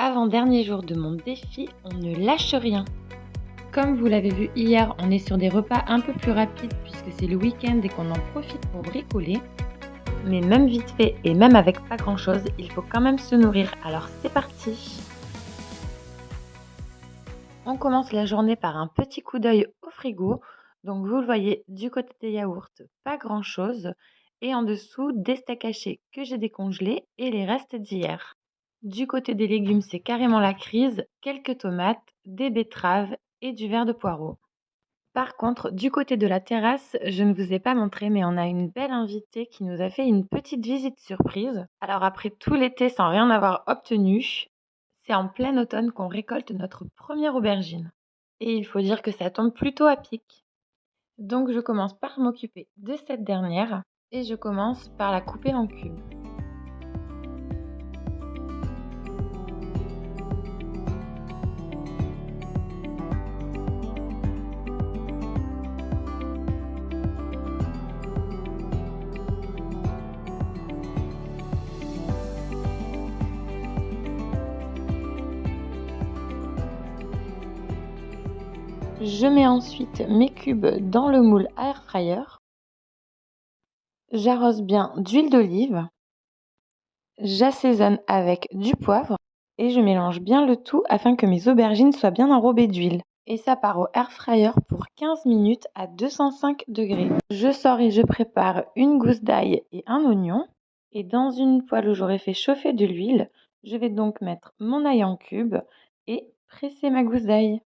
avant-dernier jour de mon défi, on ne lâche rien. Comme vous l'avez vu hier, on est sur des repas un peu plus rapides puisque c'est le week-end et qu'on en profite pour bricoler. Mais même vite fait et même avec pas grand chose, il faut quand même se nourrir. Alors c'est parti! On commence la journée par un petit coup d'œil au frigo. Donc vous le voyez, du côté des yaourts, pas grand chose. Et en dessous, des steaks hachés que j'ai décongelés et les restes d'hier. Du côté des légumes, c'est carrément la crise. Quelques tomates, des betteraves et du verre de poireaux. Par contre, du côté de la terrasse, je ne vous ai pas montré, mais on a une belle invitée qui nous a fait une petite visite surprise. Alors après tout l'été sans rien avoir obtenu, c'est en plein automne qu'on récolte notre première aubergine. Et il faut dire que ça tombe plutôt à pic. Donc je commence par m'occuper de cette dernière et je commence par la couper en cubes. Je mets ensuite mes cubes dans le moule à air fryer. J'arrose bien d'huile d'olive. J'assaisonne avec du poivre et je mélange bien le tout afin que mes aubergines soient bien enrobées d'huile. Et ça part au air fryer pour 15 minutes à 205 degrés. Je sors et je prépare une gousse d'ail et un oignon. Et dans une poêle où j'aurai fait chauffer de l'huile, je vais donc mettre mon ail en cubes et presser ma gousse d'ail.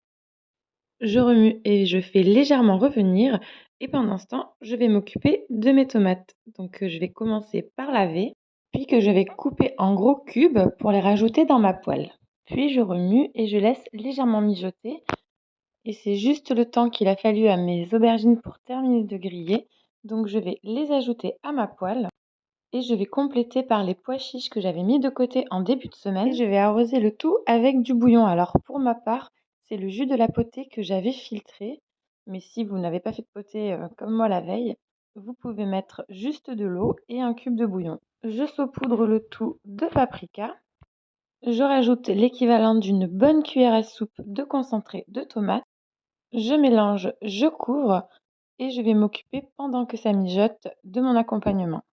Je remue et je fais légèrement revenir. Et pendant ce temps, je vais m'occuper de mes tomates. Donc je vais commencer par laver, puis que je vais couper en gros cubes pour les rajouter dans ma poêle. Puis je remue et je laisse légèrement mijoter. Et c'est juste le temps qu'il a fallu à mes aubergines pour terminer de griller. Donc je vais les ajouter à ma poêle. Et je vais compléter par les pois chiches que j'avais mis de côté en début de semaine. Et je vais arroser le tout avec du bouillon. Alors pour ma part, c'est le jus de la potée que j'avais filtré. Mais si vous n'avez pas fait de potée comme moi la veille, vous pouvez mettre juste de l'eau et un cube de bouillon. Je saupoudre le tout de paprika. Je rajoute l'équivalent d'une bonne cuillère à soupe de concentré de tomate. Je mélange, je couvre et je vais m'occuper pendant que ça mijote de mon accompagnement.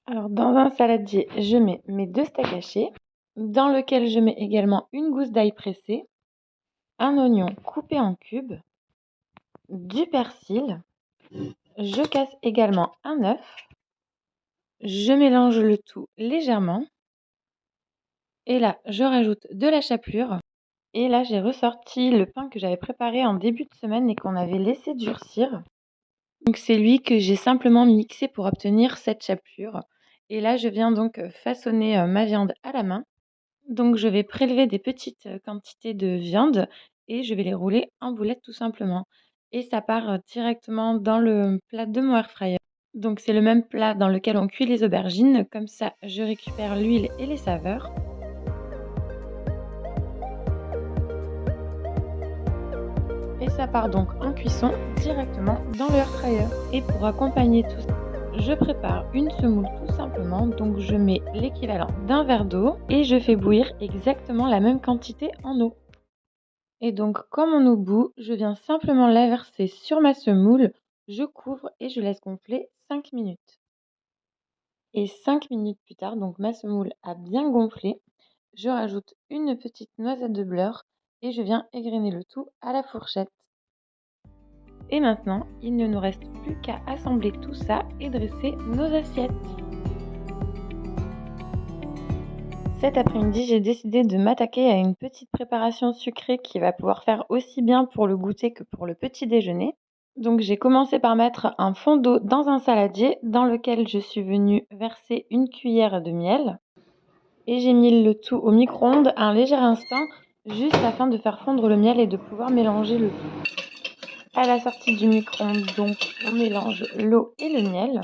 Alors dans un saladier, je mets mes 2 steaks hachés, dans lequel je mets également une gousse d'ail pressée, un oignon coupé en cubes, du persil. Je casse également un œuf. Je mélange le tout légèrement. Et là, je rajoute de la chapelure. Et là, j'ai ressorti le pain que j'avais préparé en début de semaine et qu'on avait laissé durcir. Donc c'est lui que j'ai simplement mixé pour obtenir cette chapelure. Et là, je viens donc façonner ma viande à la main. Donc je vais prélever des petites quantités de viande et je vais les rouler en boulettes tout simplement. Et ça part directement dans le plat de mon air fryer. Donc c'est le même plat dans lequel on cuit les aubergines. Comme ça, je récupère l'huile et les saveurs. Et ça part donc en cuisson directement dans le air fryer. Et pour accompagner tout ça, je prépare une semoule tout simplement. Donc je mets l'équivalent d'un verre d'eau et je fais bouillir exactement la même quantité en eau. Et donc comme on est au bout, je viens simplement la verser sur ma semoule, je couvre et je laisse gonfler 5 minutes. Et 5 minutes plus tard, donc ma semoule a bien gonflé, je rajoute une petite noisette de beurre et je viens égrener le tout à la fourchette. Et maintenant, il ne nous reste plus qu'à assembler tout ça et dresser nos assiettes. Cet après-midi, j'ai décidé de m'attaquer à une petite préparation sucrée qui va pouvoir faire aussi bien pour le goûter que pour le petit déjeuner. Donc j'ai commencé par mettre un fond d'eau dans un saladier dans lequel je suis venue verser une cuillère de miel. Et j'ai mis le tout au micro-ondes à un léger instant, juste afin de faire fondre le miel et de pouvoir mélanger le tout. À la sortie du micro-ondes, donc, on mélange l'eau et le miel.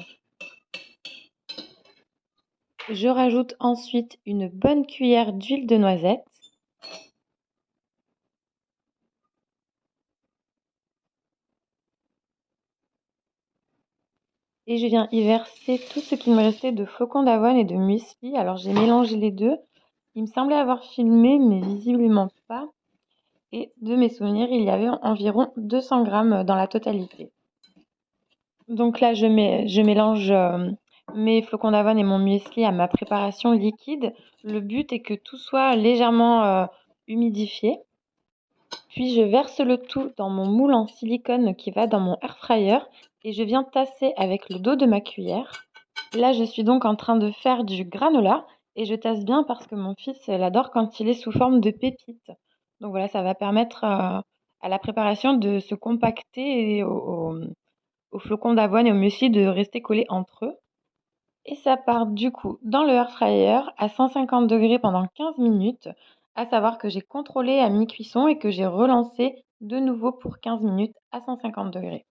Je rajoute ensuite une bonne cuillère d'huile de noisette. Et je viens y verser tout ce qu'il me restait de flocons d'avoine et de muesli. Alors j'ai mélangé les deux, Il me semblait avoir filmé, mais visiblement pas. Et de mes souvenirs, il y avait environ 200 grammes dans la totalité. Donc là, je mélange mes flocons d'avoine et mon muesli à ma préparation liquide. Le but est que tout soit légèrement humidifié. Puis je verse le tout dans mon moule en silicone qui va dans mon air fryer et je viens tasser avec le dos de ma cuillère. Là, je suis donc en train de faire du granola et je tasse bien parce que mon fils l'adore quand il est sous forme de pépites. Donc voilà, ça va permettre à la préparation de se compacter et aux flocons d'avoine et au muesli de rester collés entre eux. Et ça part du coup dans le air fryer à 150 degrés pendant 15 minutes, à savoir que j'ai contrôlé à mi-cuisson et que j'ai relancé de nouveau pour 15 minutes à 150 degrés.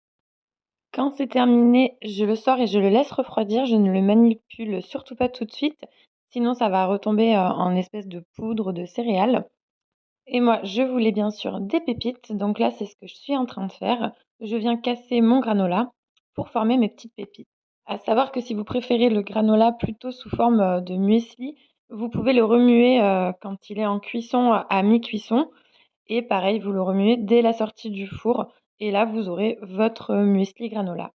Quand c'est terminé, je le sors et je le laisse refroidir, je ne le manipule surtout pas tout de suite, sinon ça va retomber en espèce de poudre de céréales. Et moi, je voulais bien sûr des pépites, donc là c'est ce que je suis en train de faire. Je viens casser mon granola pour former mes petites pépites. À savoir que si vous préférez le granola plutôt sous forme de muesli, vous pouvez le remuer quand il est en cuisson à mi-cuisson. Et pareil, vous le remuez dès la sortie du four. Et là, vous aurez votre muesli granola.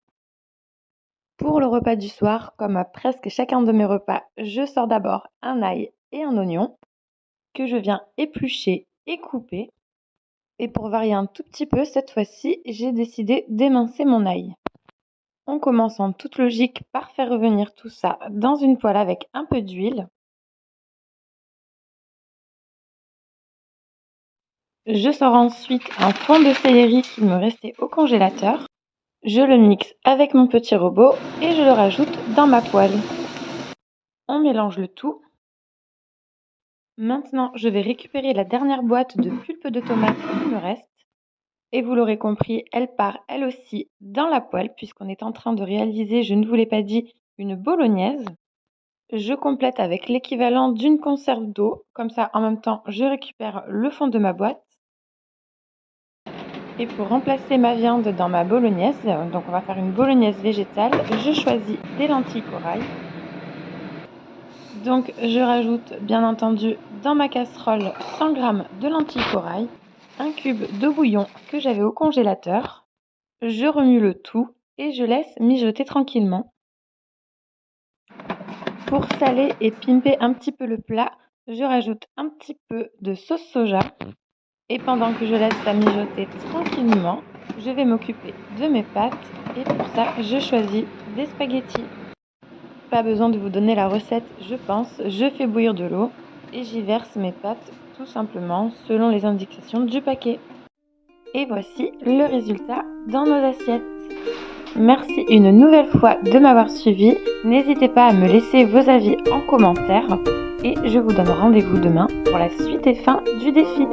Pour le repas du soir, comme à presque chacun de mes repas, je sors d'abord un ail et un oignon que je viens éplucher et couper. Et pour varier un tout petit peu, cette fois-ci, j'ai décidé d'émincer mon ail. On commence en toute logique par faire revenir tout ça dans une poêle avec un peu d'huile. Je sors ensuite un fond de céleri qui me restait au congélateur. Je le mixe avec mon petit robot et je le rajoute dans ma poêle. On mélange le tout. Maintenant, je vais récupérer la dernière boîte de pulpe de tomate qui me reste. Et vous l'aurez compris, elle part elle aussi dans la poêle puisqu'on est en train de réaliser, je ne vous l'ai pas dit, une bolognaise. Je complète avec l'équivalent d'une conserve d'eau. Comme ça, en même temps, je récupère le fond de ma boîte. Et pour remplacer ma viande dans ma bolognaise, donc on va faire une bolognaise végétale, je choisis des lentilles corail. Donc je rajoute bien entendu dans ma casserole 100 g de lentilles corail, un cube de bouillon que j'avais au congélateur. Je remue le tout et je laisse mijoter tranquillement. Pour saler et pimper un petit peu le plat, je rajoute un petit peu de sauce soja. Et pendant que je laisse ça mijoter tranquillement, je vais m'occuper de mes pâtes. Et pour ça, je choisis des spaghettis. Pas besoin de vous donner la recette, je pense. Je fais bouillir de l'eau et j'y verse mes pâtes tout simplement selon les indications du paquet. Et voici le résultat dans nos assiettes. Merci une nouvelle fois de m'avoir suivi. N'hésitez pas à me laisser vos avis en commentaire. Et je vous donne rendez-vous demain pour la suite et fin du défi.